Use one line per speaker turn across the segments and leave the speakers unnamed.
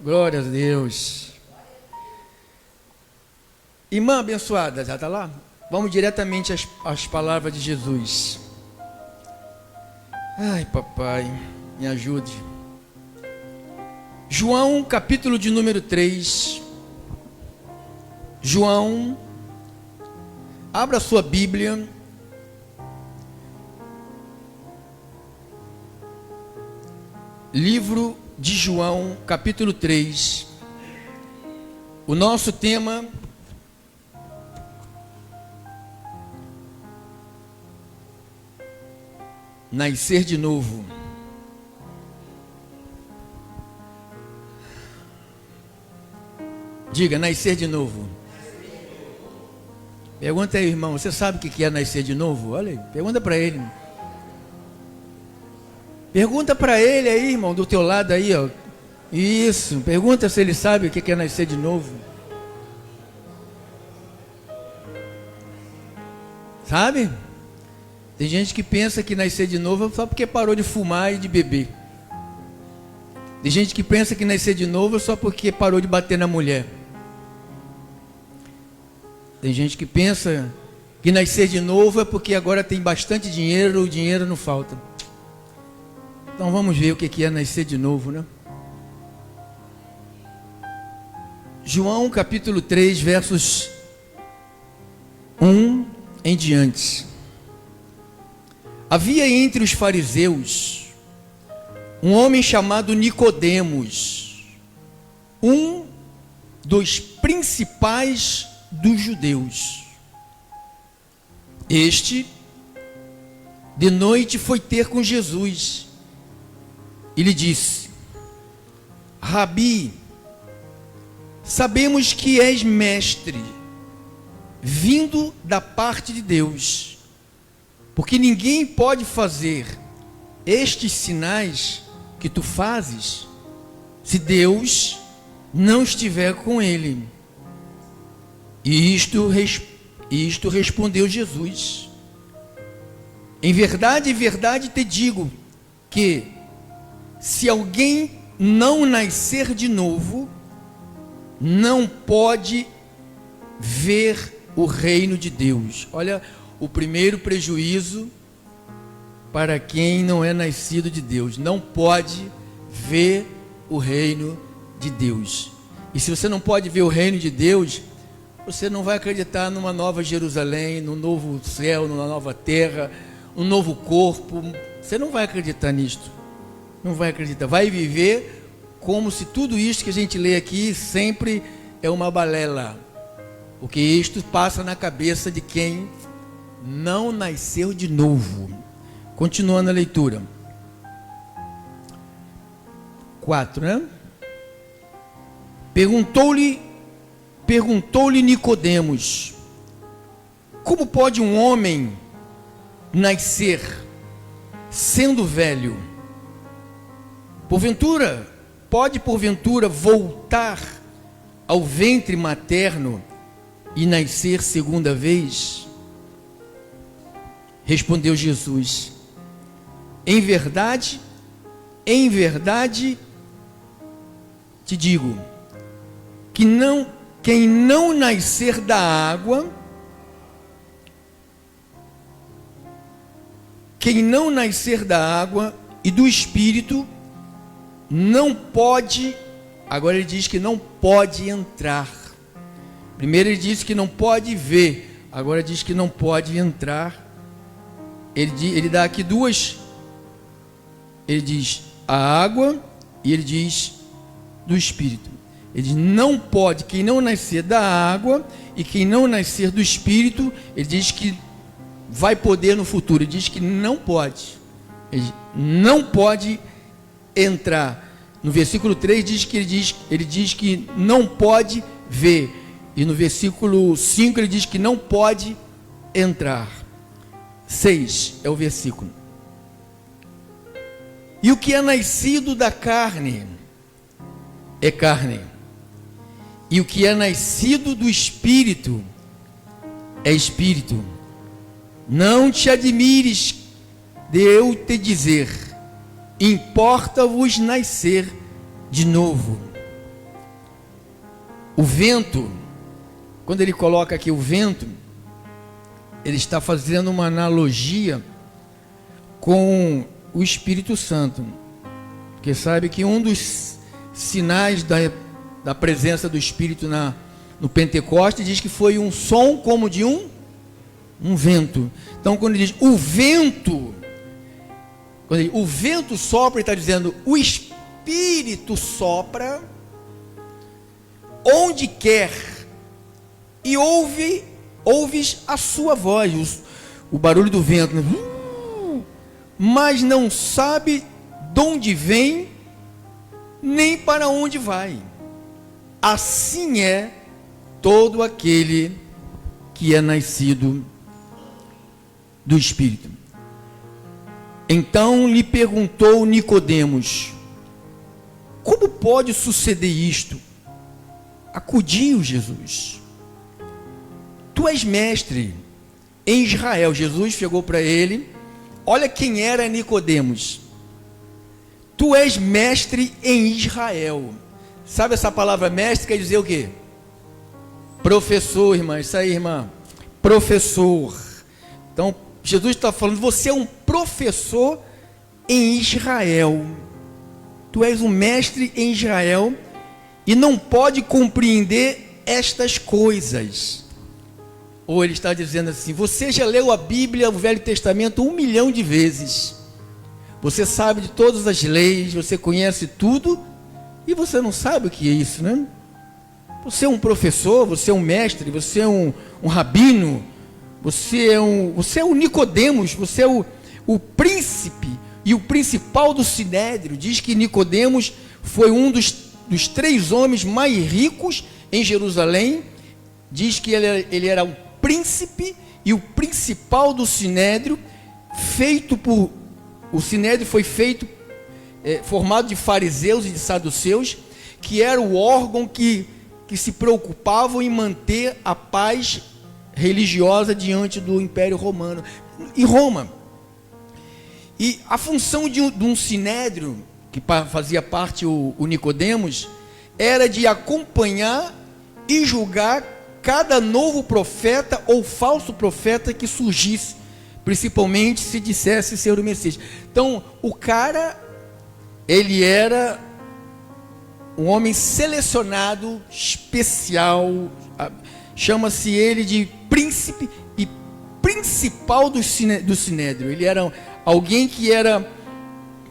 Glória a Deus. Irmã abençoada, já está lá? Vamos diretamente às palavras de Jesus. Ai, papai, me ajude. João, capítulo de número 3. João, abra sua Bíblia. Livro de João, capítulo 3. O nosso tema: nascer de novo. Diga, nascer de novo. Pergunta aí, irmão, você sabe o que é nascer de novo? Olha aí, pergunta para ele. Pergunta para ele aí, irmão, do teu lado aí, ó. Isso, pergunta se ele sabe o que é nascer de novo. Sabe? Tem gente que pensa que nascer de novo é só porque parou de fumar e de beber. Tem gente que pensa que nascer de novo é só porque parou de bater na mulher. Tem gente que pensa que nascer de novo é porque agora tem bastante dinheiro, o dinheiro não falta. Então vamos ver o que é nascer de novo, né? João capítulo 3, versos 1 em diante. Havia entre os fariseus um homem chamado Nicodemos, um dos principais dos judeus. Este, de noite, foi ter com Jesus e lhe disse: Rabi, sabemos que és mestre, vindo da parte de Deus, porque ninguém pode fazer estes sinais que tu fazes, se Deus não estiver com ele. E isto respondeu Jesus: em verdade te digo que, se alguém não nascer de novo, não pode ver o reino de Deus. Olha, o primeiro prejuízo para quem não é nascido de Deus: não pode ver o reino de Deus. E se você não pode ver o reino de Deus, você não vai acreditar numa nova Jerusalém, num novo céu, numa nova terra, um novo corpo. Você não vai acreditar nisto. Não vai acreditar. Vai viver como se tudo isto que a gente lê aqui sempre é uma balela. Porque isto passa na cabeça de quem não nasceu de novo. Continuando a leitura. 4, né? Perguntou-lhe Nicodemos: como pode um homem nascer sendo velho? Pode porventura voltar ao ventre materno e nascer segunda vez? Respondeu Jesus: em verdade te digo que quem não nascer da água, e do Espírito, não pode. Agora ele diz que não pode entrar. Primeiro ele disse que não pode ver, agora diz que não pode entrar. Ele dá aqui duas. Ele diz a água e ele diz do Espírito. Ele diz: não pode, quem não nascer da água e quem não nascer do Espírito. Ele diz que vai poder no futuro. Ele diz que não pode. Ele diz, não pode entrar. No versículo 3 ele diz que não pode ver. E no versículo 5 ele diz que não pode entrar. 6 é o versículo. E o que é nascido da carne é carne, e o que é nascido do Espírito é espírito. Não te admires de eu te dizer: importa-vos nascer de novo. o vento, quando ele coloca aqui o vento, ele está fazendo uma analogia com o Espírito Santo, porque sabe que um dos sinais da presença do Espírito no Pentecostes diz que foi um som como de um vento. Então quando ele diz o vento, o vento sopra, ele está dizendo o Espírito sopra onde quer e ouves a sua voz, o barulho do vento, né? Mas não sabe de onde vem nem para onde vai. Assim é todo aquele que é nascido do Espírito. Então lhe perguntou Nicodemos: como pode suceder isto? Acudiu Jesus: tu és mestre em Israel. Jesus chegou para ele, olha quem era Nicodemos. Tu és mestre em Israel. Sabe essa palavra mestre quer dizer o quê? Professor, irmã. Isso aí, irmã. Professor. Então, Jesus está falando, você é um professor em Israel. Tu és um mestre em Israel e não pode compreender estas coisas. Ou ele está dizendo assim, você já leu a Bíblia, o Velho Testamento 1 milhão de vezes. Você sabe de todas as leis, você conhece tudo, e você não sabe o que é isso, né? Você é um professor, você é um mestre, você é um rabino, você é o Nicodemos, você é o príncipe e o principal do Sinédrio. Diz que Nicodemos foi um dos 3 homens mais ricos em Jerusalém. Diz que ele era o príncipe e o principal do Sinédrio, o Sinédrio foi formado de fariseus e de saduceus, que era o órgão que se preocupavam em manter a paz religiosa diante do Império Romano, em Roma. E a função de um Sinédrio, que fazia parte o Nicodemos, era de acompanhar e julgar cada novo profeta ou falso profeta que surgisse, principalmente se dissesse ser o Messias. Então, o cara, ele era um homem selecionado, especial, chama-se ele de príncipe e principal do Sinédrio. Ele era alguém que era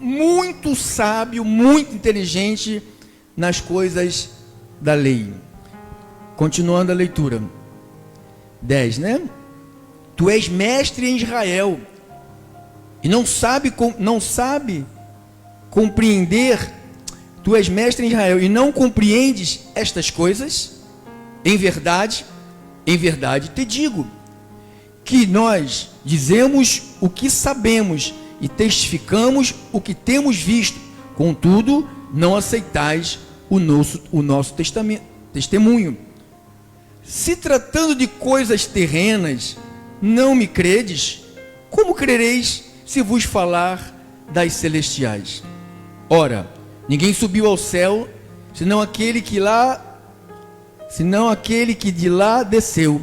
muito sábio, muito inteligente nas coisas da lei. Continuando a leitura. 10, né? Tu és mestre em Israel e não sabe compreender. Tu és mestre em Israel e não compreendes estas coisas? Em verdade te digo que nós dizemos o que sabemos e testificamos o que temos visto, contudo não aceitais o nosso testemunho. Se tratando de coisas terrenas, não me credes, como crereis se vos falar das celestiais? Ora, ninguém subiu ao céu, senão aquele que de lá desceu,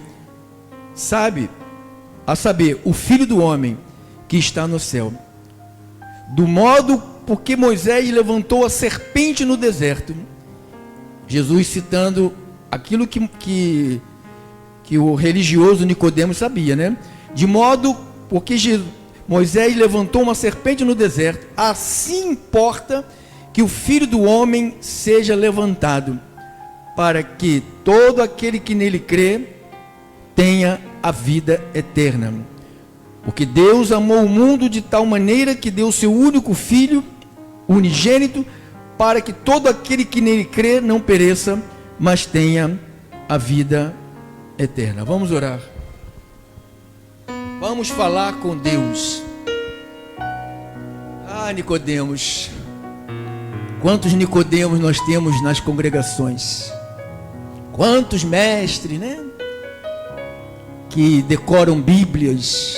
a saber, o Filho do Homem que está no céu. Do modo porque Moisés levantou a serpente no deserto. Jesus citando aquilo que o religioso Nicodemos sabia, né? De modo porque Moisés levantou uma serpente no deserto, assim importa que o Filho do Homem seja levantado, para que todo aquele que nele crê tenha a vida eterna. Porque Deus amou o mundo de tal maneira que deu seu único Filho, unigênito, para que todo aquele que nele crê não pereça, mas tenha a vida eterna. Vamos orar. Vamos falar com Deus. Nicodemos. Quantos Nicodemos nós temos nas congregações? Quantos mestres, né? Que decoram Bíblias,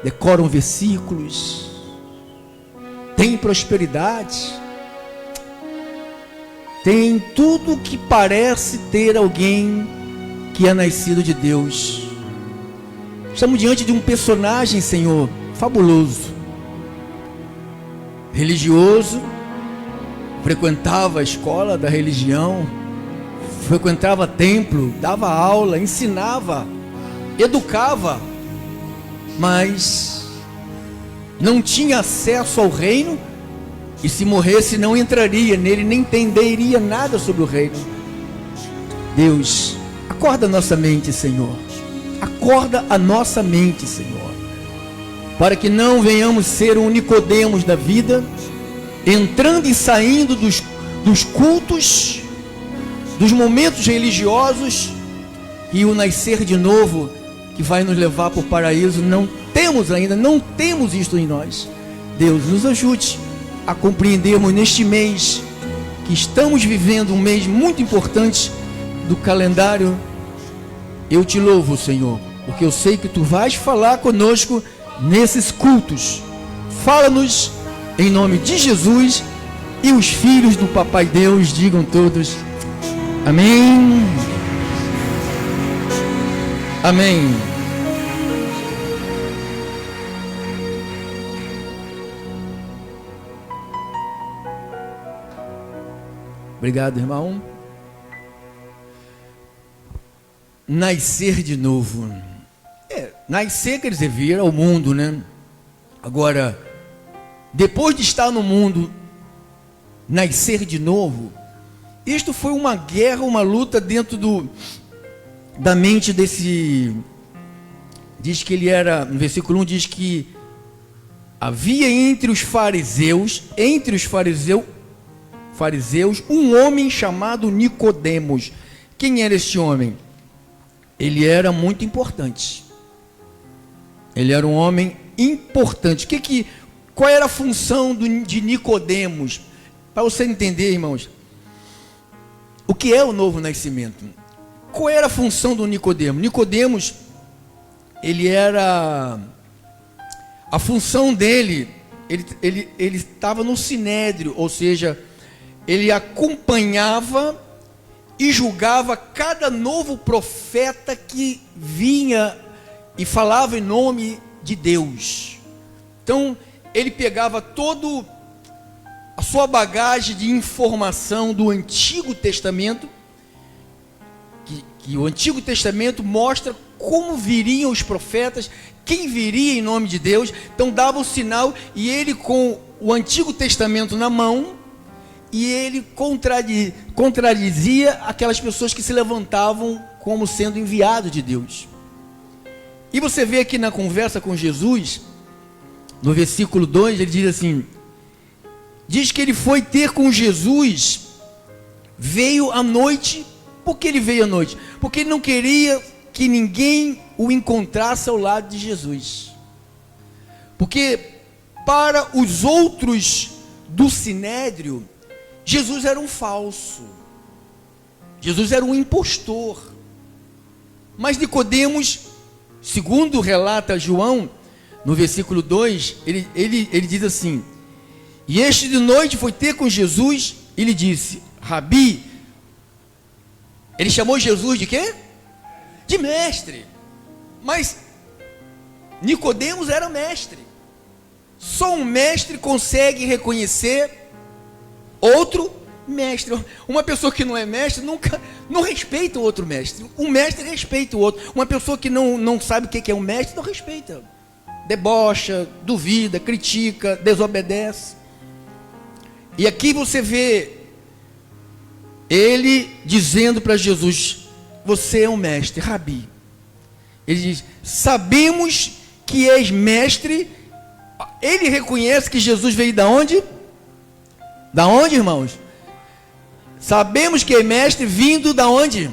decoram versículos, têm prosperidade, tem tudo que parece ter alguém que é nascido de Deus. Estamos diante de um personagem, Senhor, fabuloso, religioso, frequentava a escola da religião, frequentava templo, dava aula, ensinava, educava, mas não tinha acesso ao reino, e se morresse não entraria nele, nem entenderia nada sobre o reino. Deus, acorda a nossa mente, Senhor, acorda a nossa mente, Senhor, para que não venhamos ser um Nicodemos da vida, entrando e saindo dos cultos, dos momentos religiosos, e o nascer de novo que vai nos levar para o paraíso, não temos isto em nós. Deus, nos ajude a compreendermos neste mês, que estamos vivendo um mês muito importante do calendário. Eu te louvo, Senhor, porque eu sei que Tu vais falar conosco nesses cultos. Fala-nos em nome de Jesus, e os filhos do Papai Deus digam todos amém. Amém. Obrigado, irmão. Nascer de novo. Nascer quer dizer vir ao mundo, né? Agora, depois de estar no mundo, nascer de novo, isto foi uma guerra, uma luta dentro da mente desse. Diz que ele era, no versículo 1 diz que havia entre os fariseus, um homem chamado Nicodemos. Quem era este homem? Ele era muito importante. Ele era um homem importante. Qual era a função de Nicodemos? Para você entender, irmãos, o que é o novo nascimento? Qual era a função do Nicodemos? Nicodemos, ele era, a função dele, ele estava no sinédrio, ou seja, ele acompanhava e julgava cada novo profeta que vinha e falava em nome de Deus. Então, ele pegava todo a sua bagagem de informação do Antigo Testamento, que o Antigo Testamento mostra como viriam os profetas, quem viria em nome de Deus. Então dava o sinal, e ele com o Antigo Testamento na mão, e ele contradizia aquelas pessoas que se levantavam como sendo enviados de Deus. E você vê aqui na conversa com Jesus, no versículo 2, ele diz assim, diz que ele foi ter com Jesus, veio à noite. Por que ele veio à noite? Porque ele não queria que ninguém o encontrasse ao lado de Jesus. Porque para os outros do sinédrio, Jesus era um falso. Jesus era um impostor. Mas Nicodemos, segundo relata João, no versículo 2, ele diz assim, e este de noite foi ter com Jesus, e lhe disse, Rabi. Ele chamou Jesus de quê? De mestre. Mas Nicodemos era mestre. Só um mestre consegue reconhecer outro mestre. Uma pessoa que não é mestre não respeita o outro mestre. Um mestre respeita o outro. Uma pessoa que não sabe o que é um mestre não respeita. Debocha, duvida, critica, desobedece. E aqui você vê ele dizendo para Jesus, você é um mestre, Rabi. Ele diz, sabemos que és mestre. Ele reconhece que Jesus veio da onde? Da onde, irmãos? Sabemos que é mestre vindo da onde?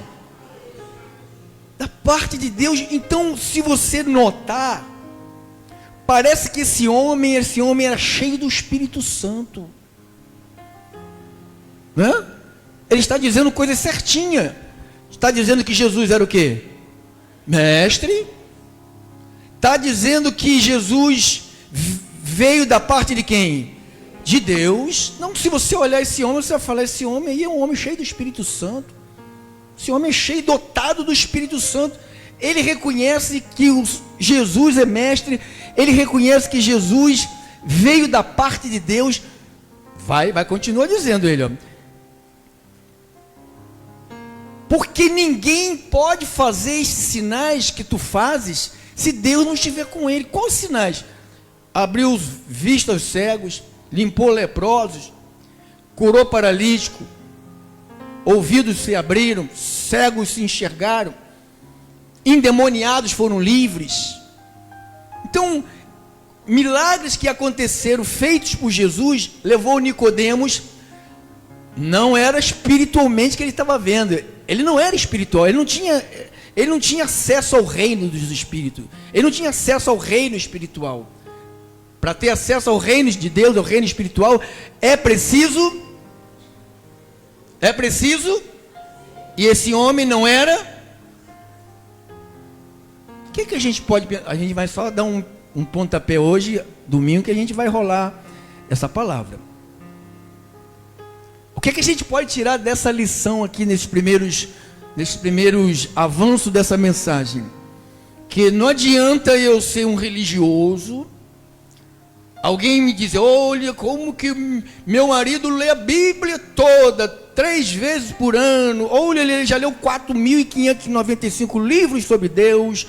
Da parte de Deus. Então, se você notar, parece que esse homem era cheio do Espírito Santo. Né? Ele está dizendo coisa certinha. Está dizendo que Jesus era o quê? Mestre. Está dizendo que Jesus veio da parte de quem? de Deus. Não, se você olhar esse homem, você vai falar, esse homem aí é um homem cheio do Espírito Santo. Esse homem é cheio, dotado do Espírito Santo. Ele reconhece que Jesus é mestre. Ele reconhece que Jesus veio da parte de Deus. Vai continuar dizendo ele, ó. Porque ninguém pode fazer esses sinais que tu fazes se Deus não estiver com ele. Quais sinais? Abriu vista aos cegos, limpou leprosos, curou paralítico, ouvidos se abriram, cegos se enxergaram, endemoniados foram livres. Então, milagres que aconteceram, feitos por Jesus, levou Nicodemos. Não era espiritualmente que ele estava vendo. Ele não era espiritual, ele não tinha acesso ao reino dos espíritos. Ele não tinha acesso ao reino espiritual. Para ter acesso ao reino de Deus, ao reino espiritual, é preciso, e esse homem não era. O que a gente pode, a gente vai só dar um pontapé hoje, domingo, que a gente vai rolar essa palavra. O que a gente pode tirar dessa lição aqui, nesses primeiros avanços dessa mensagem? Que não adianta eu ser um religioso, alguém me dizer, olha como que meu marido lê a Bíblia toda, 3 vezes por ano, olha, ele já leu 4.595 livros sobre Deus,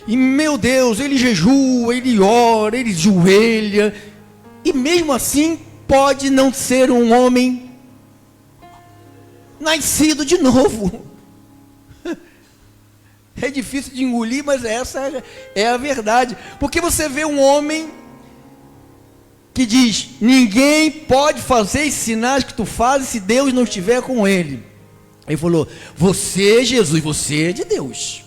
e meu Deus, ele jejua, ele ora, ele joelha, e mesmo assim pode não ser um homem nascido de novo. É difícil de engolir, mas essa é a verdade. Porque você vê um homem que diz, ninguém pode fazer esses sinais que tu fazes se Deus não estiver com ele. Ele falou, você, Jesus, você é de Deus.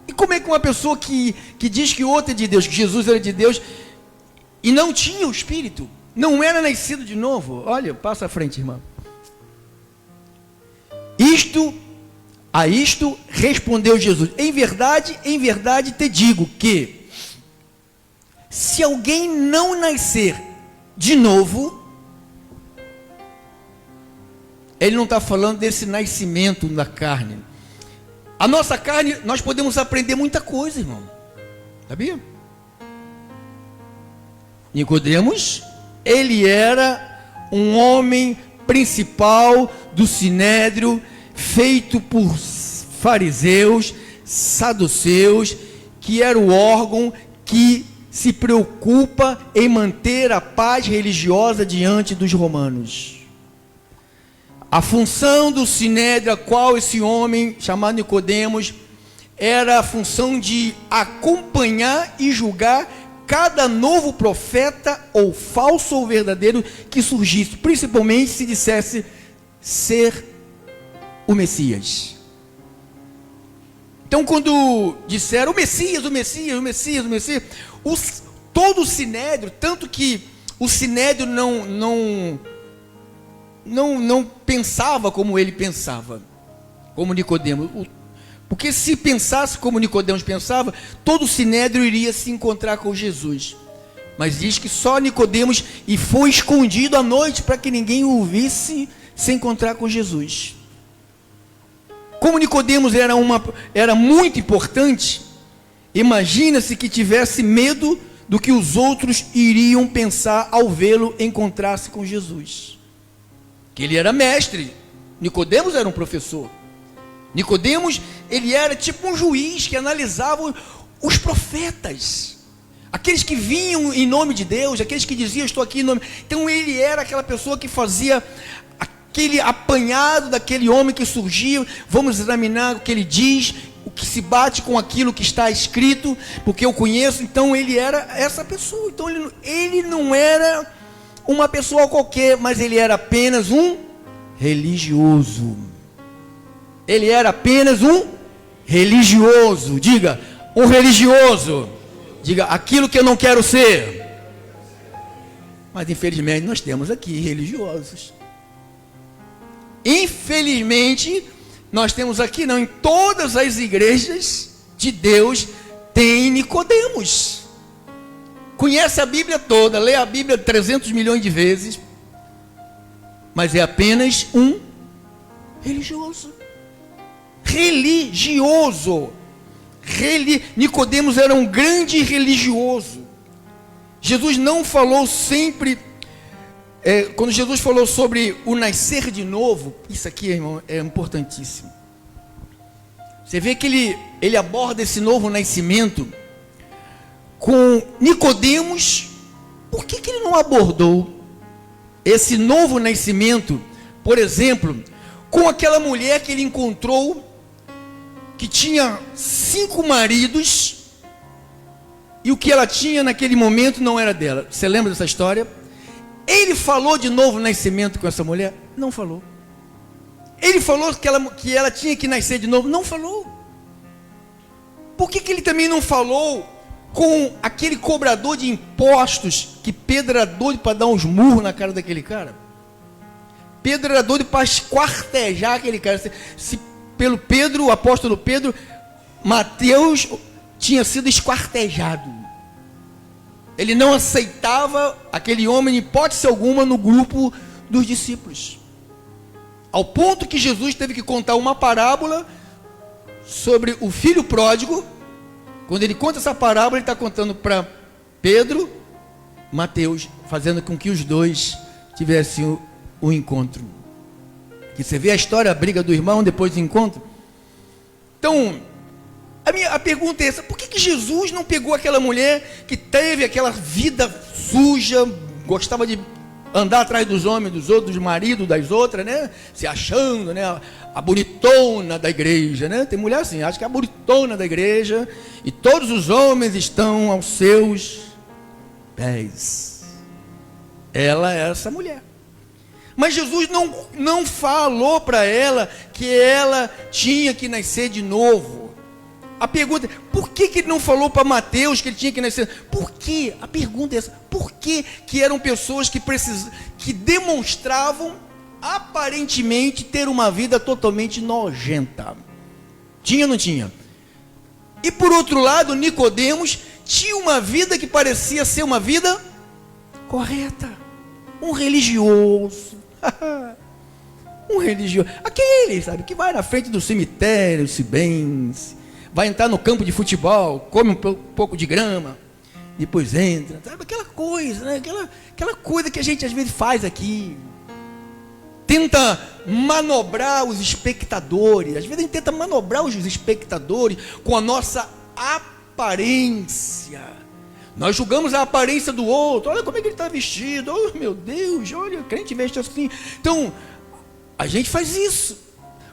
E como é que uma pessoa que diz que outra é de Deus, que Jesus era de Deus, e não tinha o Espírito, não era nascido de novo? Olha, passa à frente, irmão. A isto respondeu Jesus, em verdade te digo que, se alguém não nascer de novo, ele não está falando desse nascimento na carne. A nossa carne, nós podemos aprender muita coisa, irmão, sabia? Nicodemos, ele era um homem principal do sinédrio, feito por fariseus, saduceus, que era o órgão que se preocupa em manter a paz religiosa diante dos romanos. A função do sinédrio, a qual esse homem chamado Nicodemos, era a função de acompanhar e julgar cada novo profeta, ou falso ou verdadeiro, que surgisse, principalmente se dissesse ser o Messias. Então, quando disseram o Messias, todo o sinédrio, tanto que o sinédrio não pensava como ele pensava, como Nicodemos. Porque se pensasse como Nicodemos pensava, todo o sinédrio iria se encontrar com Jesus. Mas diz que só Nicodemos, e foi escondido à noite para que ninguém o visse se encontrar com Jesus. Como Nicodemos era muito importante, imagina-se que tivesse medo do que os outros iriam pensar ao vê-lo encontrar-se com Jesus. Que ele era mestre, Nicodemos era um professor. Nicodemos, ele era tipo um juiz que analisava os profetas, aqueles que vinham em nome de Deus, aqueles que diziam, estou aqui em nome. Então ele era aquela pessoa que fazia aquele apanhado daquele homem que surgia. Vamos examinar o que ele diz, o que se bate com aquilo que está escrito, porque eu conheço. Então ele era essa pessoa. Então ele não era uma pessoa qualquer, mas ele era apenas um religioso. Ele era apenas um religioso. Diga, um religioso. Diga, aquilo que eu não quero ser. Mas infelizmente nós temos aqui religiosos. Infelizmente nós temos aqui, não, em todas as igrejas de Deus tem Nicodemos. conhece a Bíblia toda, lê a Bíblia 300 milhões de vezes, mas é apenas um religioso. Nicodemos era um grande religioso. Jesus não falou sempre, quando Jesus falou sobre o nascer de novo, isso aqui, irmão, é importantíssimo. Você vê que ele aborda esse novo nascimento com Nicodemos. Por que ele não abordou esse novo nascimento, por exemplo, com aquela mulher que ele encontrou, que tinha 5 maridos, e o que ela tinha naquele momento não era dela? Você lembra dessa história? Ele falou de novo nascimento com essa mulher? Não falou. Ele falou que ela tinha que nascer de novo? Não falou. Por que ele também não falou com aquele cobrador de impostos, que Pedro era doido para dar uns murros na cara daquele cara? Pedro era doido para esquartejar aquele cara. Se pelo Pedro, o apóstolo Pedro, Mateus tinha sido esquartejado. Ele não aceitava aquele homem, em hipótese alguma, no grupo dos discípulos. Ao ponto que Jesus teve que contar uma parábola sobre o filho pródigo. Quando ele conta essa parábola, ele está contando para Pedro, Mateus, fazendo com que os dois tivessem o encontro. Que você vê a história, a briga do irmão depois do encontro. Então, a pergunta é essa: por que Jesus não pegou aquela mulher que teve aquela vida suja, gostava de andar atrás dos homens, dos outros, do marido, das outras, né? Se achando, né? A bonitona da igreja, né? Tem mulher assim, acha que é a bonitona da igreja, e todos os homens estão aos seus pés. Ela é essa mulher. Mas Jesus não falou para ela que ela tinha que nascer de novo. A pergunta é: por que ele não falou para Mateus que ele tinha que nascer? Por quê? A pergunta é essa: por que eram pessoas que demonstravam aparentemente ter uma vida totalmente nojenta? Tinha ou não tinha? E por outro lado, Nicodemos tinha uma vida que parecia ser uma vida correta. Um religioso. Um religioso. Aquele, sabe, que vai na frente do cemitério, se benze, vai entrar no campo de futebol, come um pouco de grama, depois entra, sabe, aquela coisa, né? Aquela coisa que a gente às vezes faz aqui. Tenta manobrar os espectadores. Às vezes a gente tenta manobrar os espectadores com a nossa aparência. Nós julgamos a aparência do outro. Olha como é que ele está vestido. Oh, meu Deus, olha, o crente veste assim. Então, a gente faz isso.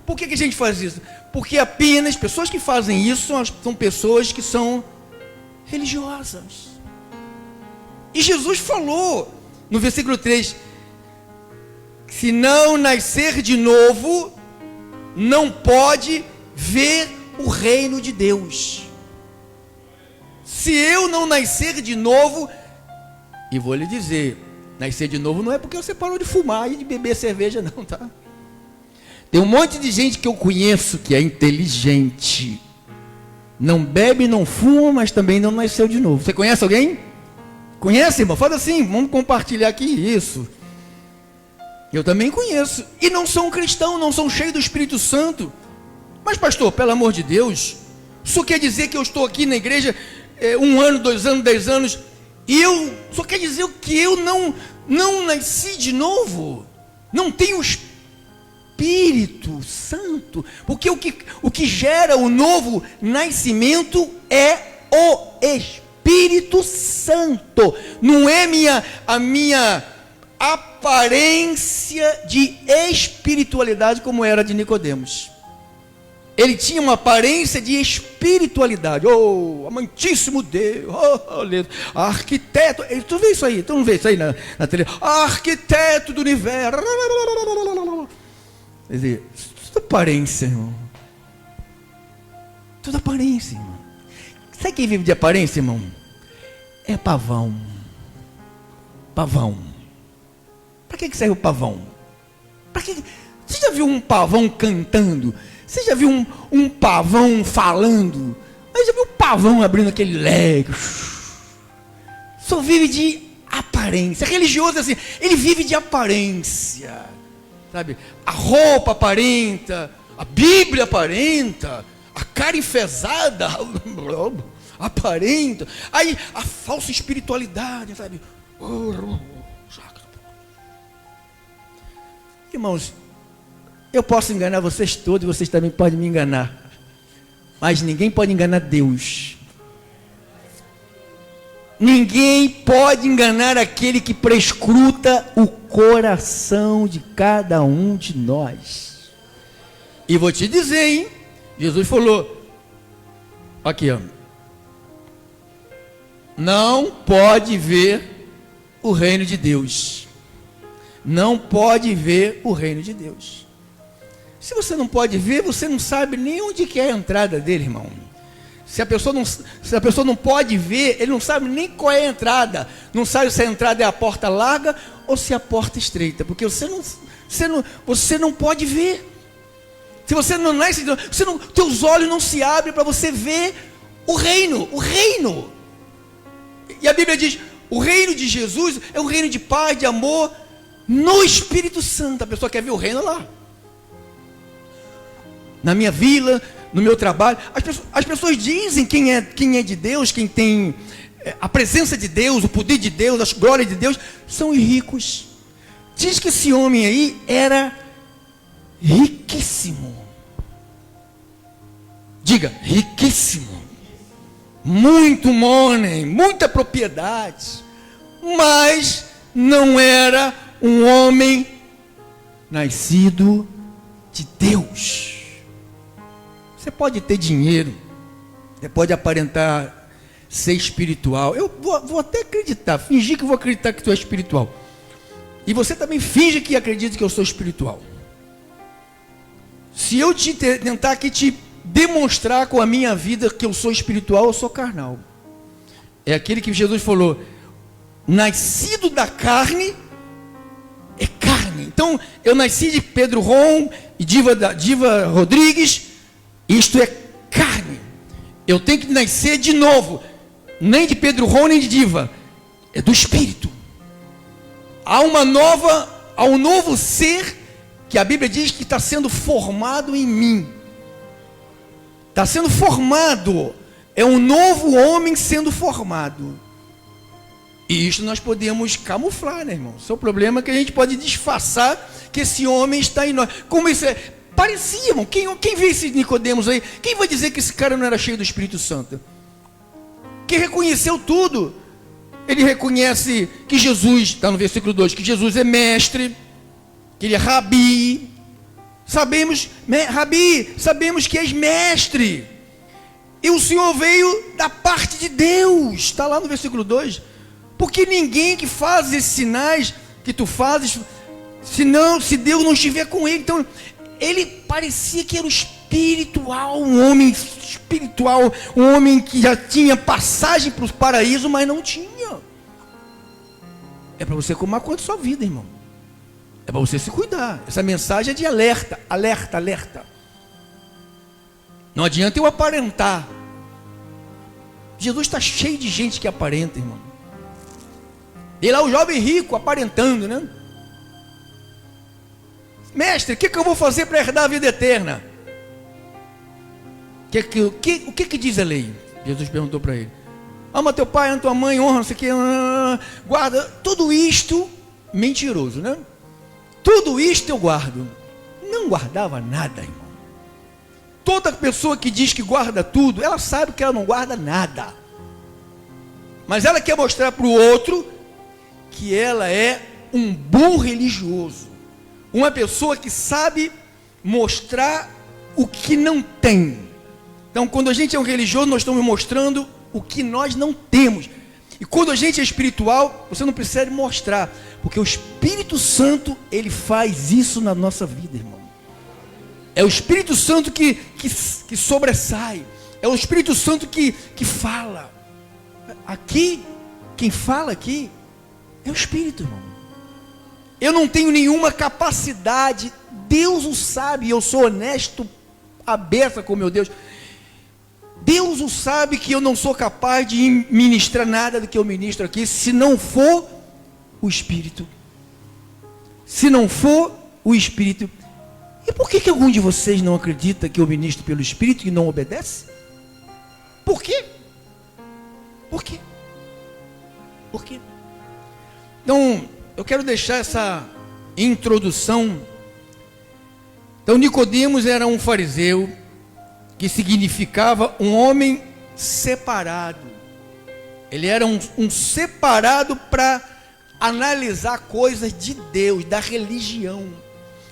Por que a gente faz isso? Porque apenas pessoas que fazem isso são pessoas que são religiosas. E Jesus falou no versículo 3: se não nascer de novo, não pode ver o reino de Deus. Se eu não nascer de novo, e vou lhe dizer, nascer de novo não é porque você parou de fumar e de beber cerveja não, tá? Tem um monte de gente que eu conheço que é inteligente, não bebe, não fuma, mas também não nasceu de novo. Você conhece alguém? Conhece, irmão? Fala assim, vamos compartilhar aqui isso. Eu também conheço, e não são cristãos, não são cheios do Espírito Santo. Mas pastor, pelo amor de Deus, isso quer dizer que eu estou aqui na igreja 1 ano, 2 anos, 10 anos, e só quer dizer que eu não nasci de novo? Não tenho o Espírito Santo? Porque o que gera o novo nascimento é o Espírito Santo, não é a minha aparência de espiritualidade como era de Nicodemos. Ele tinha uma aparência de espiritualidade. Oh, amantíssimo Deus, oh, arquiteto. Tu vê isso aí? Tu não vê isso aí na televisão? Arquiteto do universo. Quer dizer, tudo aparência, irmão. Tudo aparência, irmão. Sabe quem vive de aparência, irmão? É pavão. Pavão. Para que serve o pavão? Para que? Você já viu um pavão cantando? Você já viu um pavão falando? Você já viu um pavão abrindo aquele leque? só vive de aparência. Religioso é assim, ele vive de aparência, sabe? A roupa aparenta, a Bíblia aparenta, a cara enfesada aparenta, aí a falsa espiritualidade, sabe? Irmãos, eu posso enganar vocês todos, vocês também podem me enganar, mas ninguém pode enganar Deus. Ninguém pode enganar aquele que prescruta o coração de cada um de nós. E vou te dizer, hein? Jesus falou, aqui ó, não pode ver o reino de Deus. Não pode ver o reino de Deus. Se você não pode ver, você não sabe nem onde que é a entrada dele, irmão. Se a pessoa não pode ver, ele não sabe nem qual é a entrada. Não sabe se a entrada é a porta larga ou se é a porta estreita. Porque você não pode ver. Se você não nasce, teus olhos não se abrem para você ver o reino. O reino. E a Bíblia diz, o reino de Jesus é um reino de paz, de amor, no Espírito Santo. A pessoa quer ver o reino lá. Na minha vila, no meu trabalho, as pessoas dizem quem é de Deus, quem tem a presença de Deus, o poder de Deus, a glória de Deus, são ricos. Diz que esse homem aí era riquíssimo. Diga, riquíssimo. Muito money, muita propriedade, mas não era um homem nascido de Deus. Você pode ter dinheiro, você pode aparentar ser espiritual. Eu vou até acreditar, fingir que eu vou acreditar que tu é espiritual. E você também finge que acredita que eu sou espiritual. Se eu tentar aqui te demonstrar com a minha vida que eu sou espiritual, eu sou carnal. É aquele que Jesus falou, nascido da carne é carne. Então, eu nasci de Pedro Ron e Diva Rodrigues. Isto é carne. Eu tenho que nascer de novo. Nem de Pedro Ron, nem de Diva. É do Espírito. Há um novo ser que a Bíblia diz que está sendo formado em mim. Está sendo formado. É um novo homem sendo formado. E isso nós podemos camuflar, né, irmão? Só o problema é que a gente pode disfarçar que esse homem está em nós. Como isso é... Parecia, irmão. Quem vê esse Nicodemos aí? Quem vai dizer que esse cara não era cheio do Espírito Santo? Que reconheceu tudo. Ele reconhece que Jesus, está no versículo 2, que Jesus é mestre, que ele é rabi. Sabemos que és mestre. E o Senhor veio da parte de Deus. Está lá no versículo 2. Porque ninguém que faz esses sinais que tu fazes, se Deus não estiver com ele. Então, ele parecia que era o espiritual, um homem espiritual, um homem que já tinha passagem para o paraíso, mas não tinha. É para você tomar conta da sua vida, irmão. É para você se cuidar. Essa mensagem é de alerta, alerta, alerta. Não adianta eu aparentar. Jesus está cheio de gente que aparenta, irmão. E lá o jovem rico aparentando, né? Mestre, o que eu vou fazer para herdar a vida eterna? O que diz a lei? Jesus perguntou para ele. Ama teu pai, ama tua mãe, honra, não sei o que, guarda. Tudo isto, mentiroso, né? Tudo isto eu guardo. Não guardava nada, irmão. Toda pessoa que diz que guarda tudo, ela sabe que ela não guarda nada. Mas ela quer mostrar para o outro que ela é um bom religioso. Uma pessoa que sabe mostrar o que não tem. Então, quando a gente é um religioso, nós estamos mostrando o que nós não temos. E quando a gente é espiritual, você não precisa mostrar, porque o Espírito Santo, ele faz isso na nossa vida, irmão. É o Espírito Santo que sobressai. É o Espírito Santo que fala. Aqui, quem fala aqui é o Espírito, irmão. Eu não tenho nenhuma capacidade, Deus o sabe, eu sou honesto, aberta com meu Deus. Deus o sabe que eu não sou capaz de ministrar nada do que eu ministro aqui, se não for o Espírito. Se não for o Espírito. E por que algum de vocês não acredita que eu ministro pelo Espírito e não obedece? Por quê? Por quê? Por quê? Então, eu quero deixar essa introdução. Então, Nicodemos era um fariseu, que significava um homem separado. Ele era um separado para analisar coisas de Deus, da religião.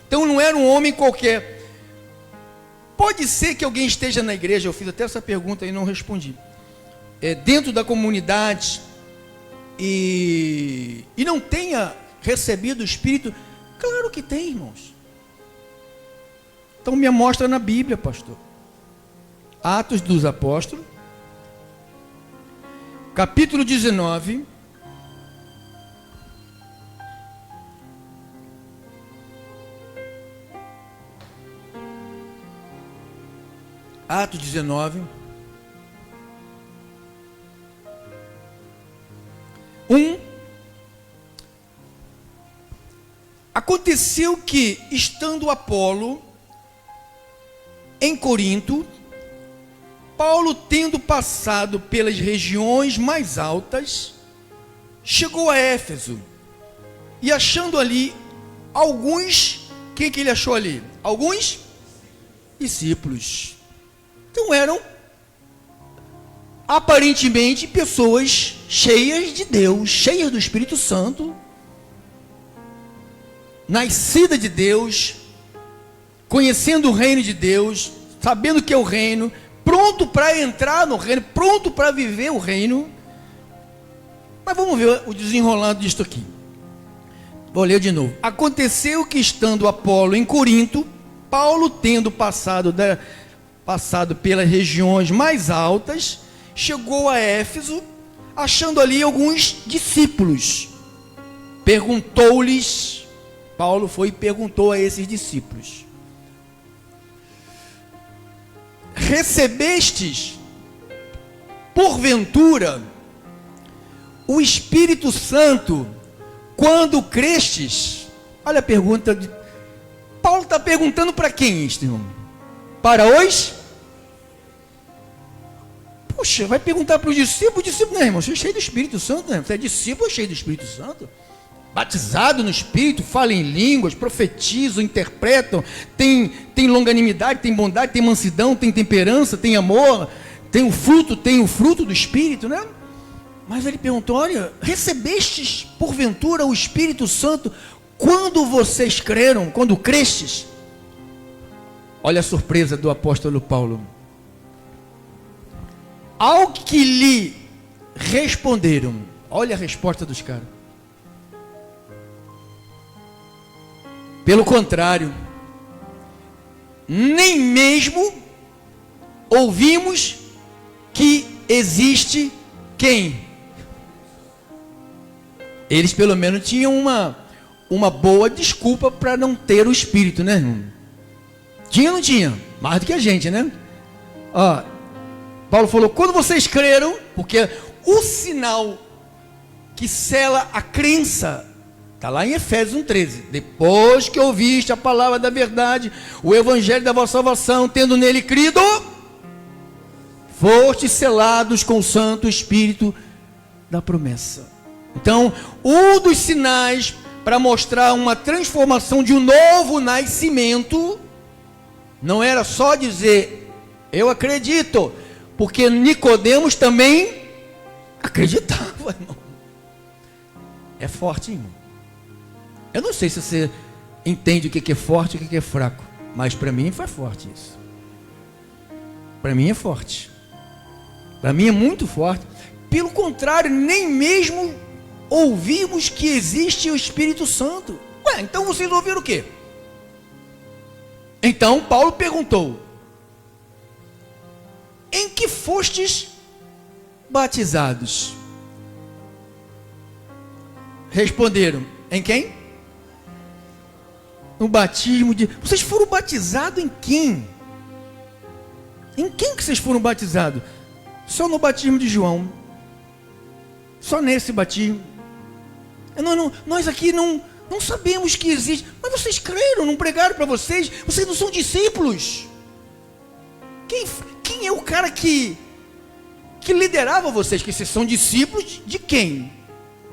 Então não era um homem qualquer. Pode ser que alguém esteja na igreja, eu fiz até essa pergunta e não respondi, dentro da comunidade, e não tenha recebido o Espírito. Claro que tem, irmãos. Então me mostra na Bíblia, pastor. Atos dos Apóstolos, capítulo 19, Atos 19, 1. Aconteceu que, estando Apolo em Corinto, Paulo, tendo passado pelas regiões mais altas, chegou a Éfeso, e achando ali alguns, quem que ele achou ali? Alguns discípulos. Então eram aparentemente pessoas cheias de Deus, cheias do Espírito Santo, nascida de Deus, conhecendo o reino de Deus, sabendo que é o reino, pronto para entrar no reino, pronto para viver o reino. Mas vamos ver o desenrolado disto aqui. Vou ler de novo. Aconteceu que, estando Apolo em Corinto, Paulo, tendo passado pelas regiões mais altas, chegou a Éfeso, achando ali alguns discípulos. Perguntou-lhes, Paulo foi e perguntou a esses discípulos: recebestes, porventura, o Espírito Santo, quando crestes? Olha a pergunta. Paulo está perguntando para quem, este irmão? Para os? Poxa, vai perguntar para os discípulos, não, irmão, você é cheio do Espírito Santo, né? Você é discípulo cheio do Espírito Santo, batizado no Espírito, fala em línguas, profetizam, interpretam, tem longanimidade, tem bondade, tem mansidão, tem temperança, tem amor, tem o fruto do Espírito, né? Mas ele perguntou: olha, recebestes porventura o Espírito Santo quando vocês creram, quando crestes? Olha a surpresa do apóstolo Paulo. Ao que lhe responderam, olha a resposta dos caras: pelo contrário, nem mesmo ouvimos que existe quem? Eles pelo menos tinham uma boa desculpa para não ter o Espírito, né, irmão? Tinha ou não tinha? Mais do que a gente, né? Ó, Paulo falou: quando vocês creram, porque o sinal que sela a crença está lá em Efésios 1,13. Depois que ouviste a palavra da verdade, o evangelho da vossa salvação, tendo nele crido, fostes selados com o Santo Espírito da promessa. Então, um dos sinais para mostrar uma transformação de um novo nascimento, não era só dizer eu acredito, porque Nicodemos também acreditava, irmão. É forte, irmão. Eu não sei se você entende o que é forte e o que é fraco, mas para mim foi forte isso. Para mim é forte. Para mim é muito forte. Pelo contrário, nem mesmo ouvimos que existe o Espírito Santo. Ué, então vocês ouviram o quê? Então Paulo perguntou: em que fostes batizados? Responderam: em quem? No batismo de... Vocês foram batizados em quem? Em quem que vocês foram batizados? Só no batismo de João. Só nesse batismo. Nós aqui não sabemos que existe. Mas vocês creram, não pregaram para vocês. Vocês não são discípulos. Quem é o cara que liderava vocês? Que vocês são discípulos de quem?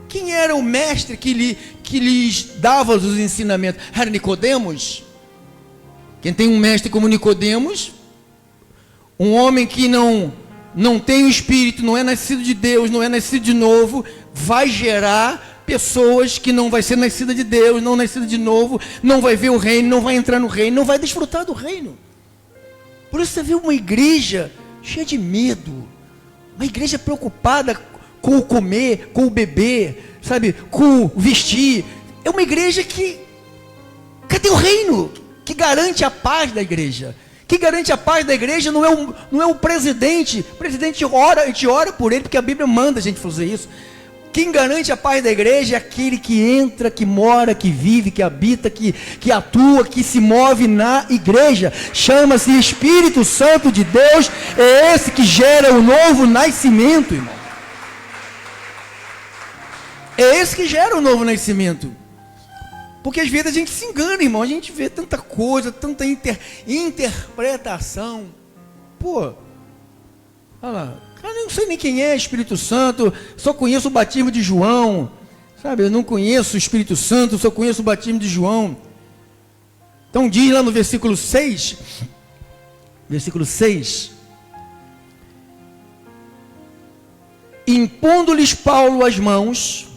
Quem era o mestre que lhes dava os ensinamentos? Era Nicodemos? Quem tem um mestre como Nicodemos, um homem que não tem o Espírito, não é nascido de Deus, não é nascido de novo, vai gerar pessoas que não vai ser nascida de Deus, não nascida de novo, não vai ver o reino, não vai entrar no reino, não vai desfrutar do reino. Por isso você vê uma igreja cheia de medo, uma igreja preocupada com o comer, com o beber, sabe, com o vestir. É uma igreja que, cadê o reino? Que garante a paz da igreja. Que garante a paz da igreja não é o presidente. O presidente ora, a gente ora por ele, porque a Bíblia manda a gente fazer isso. Quem garante a paz da igreja é aquele que entra, que mora, que vive, que habita, que atua, que se move na igreja. Chama-se Espírito Santo de Deus. É esse que gera o novo nascimento, irmão. É esse que gera o novo nascimento. Porque às vezes a gente se engana, irmão. A gente vê tanta coisa, tanta interpretação. Pô, olha lá. Eu não sei nem quem é Espírito Santo. Só conheço o batismo de João. Sabe, eu não conheço o Espírito Santo. Só conheço o batismo de João. Então diz lá no versículo 6. Versículo 6. Impondo-lhes Paulo as mãos,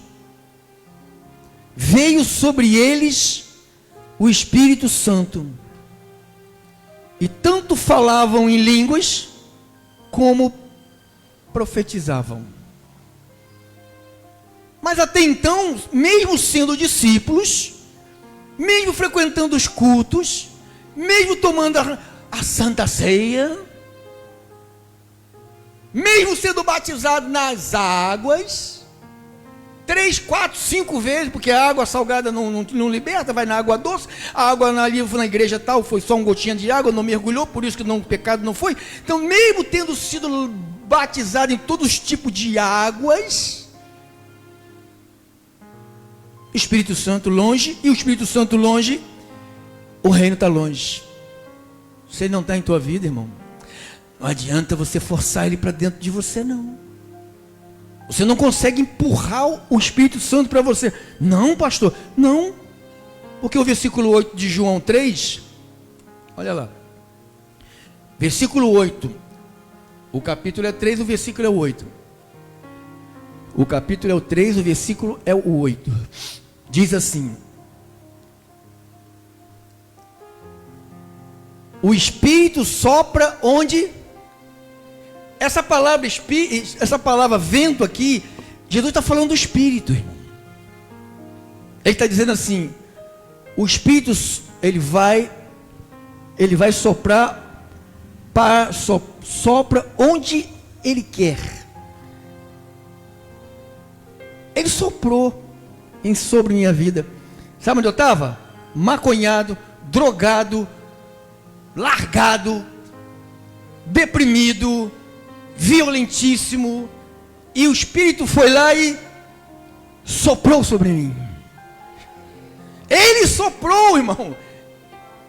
veio sobre eles o Espírito Santo, e tanto falavam em línguas, como profetizavam. Mas até então, mesmo sendo discípulos, mesmo frequentando os cultos, mesmo tomando a Santa Ceia, mesmo sendo batizado nas águas, 3, 4, 5 vezes, porque a água salgada não liberta, vai na água doce. A água ali na igreja tal, foi só um gotinha de água, não mergulhou, por isso que o pecado não foi. Então, mesmo tendo sido batizado em todos os tipos de águas, Espírito Santo longe, e o Espírito Santo longe, o reino está longe. Se ele não está em tua vida, irmão, não adianta você forçar ele para dentro de você, não. Você não consegue empurrar o Espírito Santo para você. Não, pastor, não. Porque o versículo 8 de João 3, olha lá. Versículo 8. O capítulo é 3, o versículo é o 8. O capítulo é o 3, o versículo é o 8. Diz assim: o Espírito sopra onde? Essa palavra vento aqui, Jesus está falando do Espírito, irmão. Ele está dizendo assim: o Espírito, ele vai soprar, sopra onde ele quer. Ele soprou sobre minha vida. Sabe onde eu estava? Maconhado, drogado, largado, deprimido, violentíssimo, e o Espírito foi lá e soprou sobre mim. Ele soprou, irmão.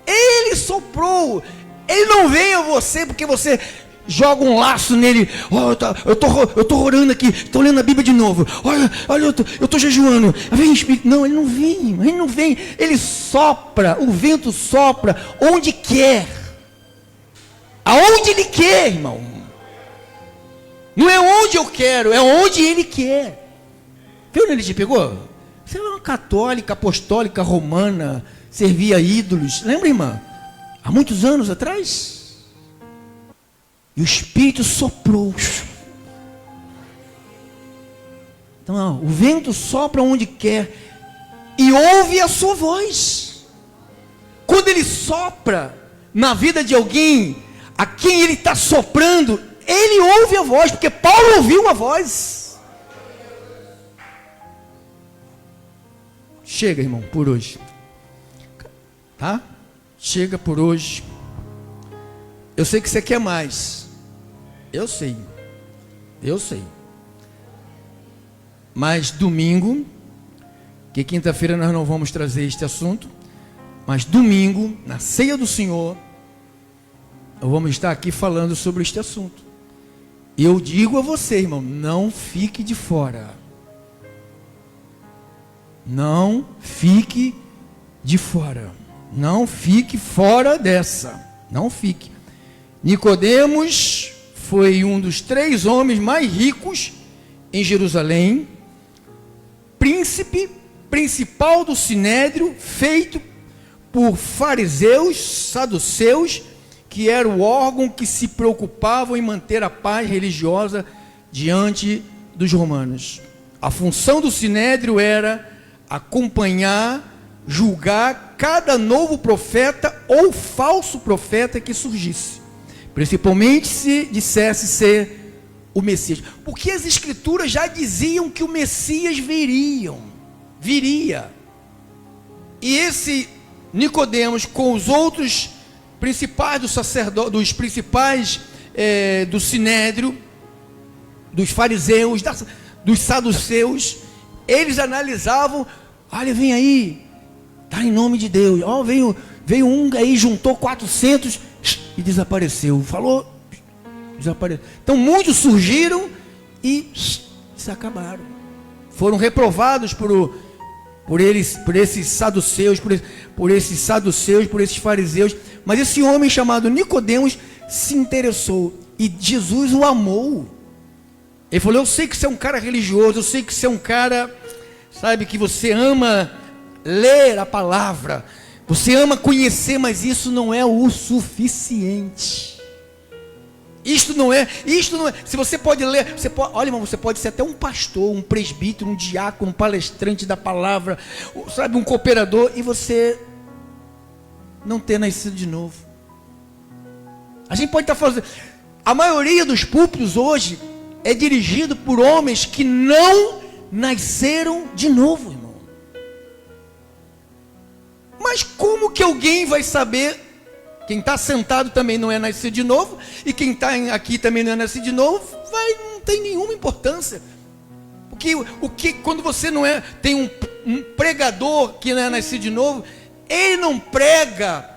Ele soprou. Ele não veio a você porque você joga um laço nele. Oh, eu tô orando aqui, estou lendo a Bíblia de novo. Olha, eu tô jejuando. Vem, Espírito. Não, ele não vem. Ele sopra, o vento sopra onde quer. Aonde ele quer, irmão. Não é onde eu quero, é onde ele quer. Viu onde ele te pegou? Você é uma católica, apostólica, romana, servia ídolos. Lembra, irmã? Há muitos anos atrás. E o Espírito soprou. Então, o vento sopra onde quer e ouve a sua voz. Quando ele sopra na vida de alguém, a quem ele está soprando, ele ouve a voz, porque Paulo ouviu a voz. Chega, irmão, por hoje. Tá? Chega por hoje. Eu sei que você quer mais. Eu sei. Mas domingo, que quinta-feira nós não vamos trazer este assunto, mas domingo, na ceia do Senhor, nós vamos estar aqui falando sobre este assunto. E eu digo a você, irmão, não fique de fora. Não fique de fora. Não fique fora dessa. Não fique. Nicodemos foi um dos 3 homens mais ricos em Jerusalém, príncipe principal do sinédrio, feito por fariseus, saduceus, que era o órgão que se preocupava em manter a paz religiosa diante dos romanos. A função do sinédrio era acompanhar, julgar cada novo profeta ou falso profeta que surgisse, principalmente se dissesse ser o Messias, porque as escrituras já diziam que o Messias viria. E esse Nicodemos, com os outros principais dos sacerdotes, dos principais do sinédrio, dos fariseus, dos saduceus, eles analisavam: olha, vem aí, está em nome de Deus, ó, veio um aí, juntou 400 e desapareceu, falou, desapareceu. Então muitos surgiram e se acabaram, foram reprovados por esses saduceus, por esses fariseus. Mas esse homem chamado Nicodemos se interessou e Jesus o amou. Ele falou: eu sei que você é um cara religioso, eu sei que você é um cara, sabe, que você ama ler a palavra, você ama conhecer, mas isso não é o suficiente. Isto não é. Se você pode ler, olha, irmão, você pode ser até um pastor, um presbítero, um diácono, um palestrante da palavra, sabe, um cooperador, e você não ter nascido de novo. A gente pode estar fazendo. A maioria dos púlpitos hoje é dirigido por homens que não nasceram de novo, irmão. Mas como que alguém vai saber? Quem está sentado também não é nascido de novo, e quem está aqui também não é nascido de novo, não tem nenhuma importância. Porque quando você não é, tem um pregador que não é nascido de novo, ele não prega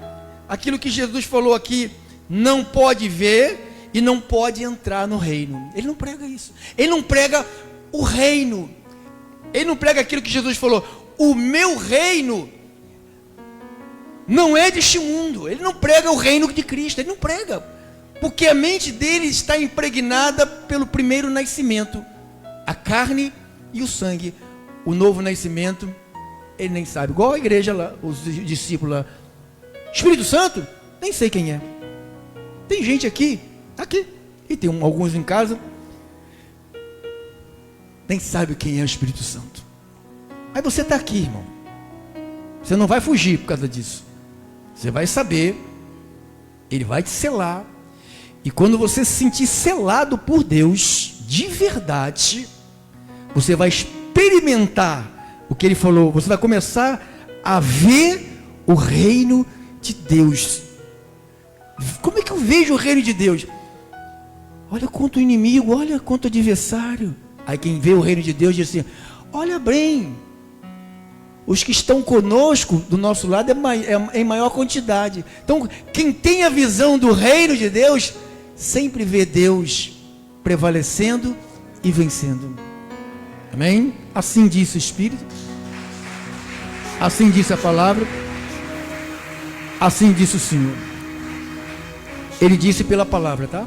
aquilo que Jesus falou aqui: não pode ver e não pode entrar no reino. Ele não prega isso. Ele não prega o reino. Ele não prega aquilo que Jesus falou: o meu reino não é deste mundo. Ele não prega o reino de Cristo. Ele não prega, porque a mente dele está impregnada pelo primeiro nascimento, a carne e o sangue. O novo nascimento ele nem sabe. Igual a igreja lá, os discípulos lá: Espírito Santo, nem sei quem é. Tem gente aqui, e tem alguns em casa, nem sabe quem é o Espírito Santo. Aí você está aqui, irmão, você não vai fugir por causa disso. Você vai saber, ele vai te selar, e quando você se sentir selado por Deus de verdade, você vai experimentar o que ele falou. Você vai começar a ver o reino de Deus. Como é que eu vejo o reino de Deus? Olha quanto inimigo, olha quanto adversário. Aí quem vê o reino de Deus diz assim: olha bem, os que estão conosco do nosso lado é em maior quantidade. Então quem tem a visão do reino de Deus sempre vê Deus prevalecendo e vencendo. Amém? Assim disse o Espírito, assim disse a palavra, assim disse o Senhor. Ele disse pela palavra, tá?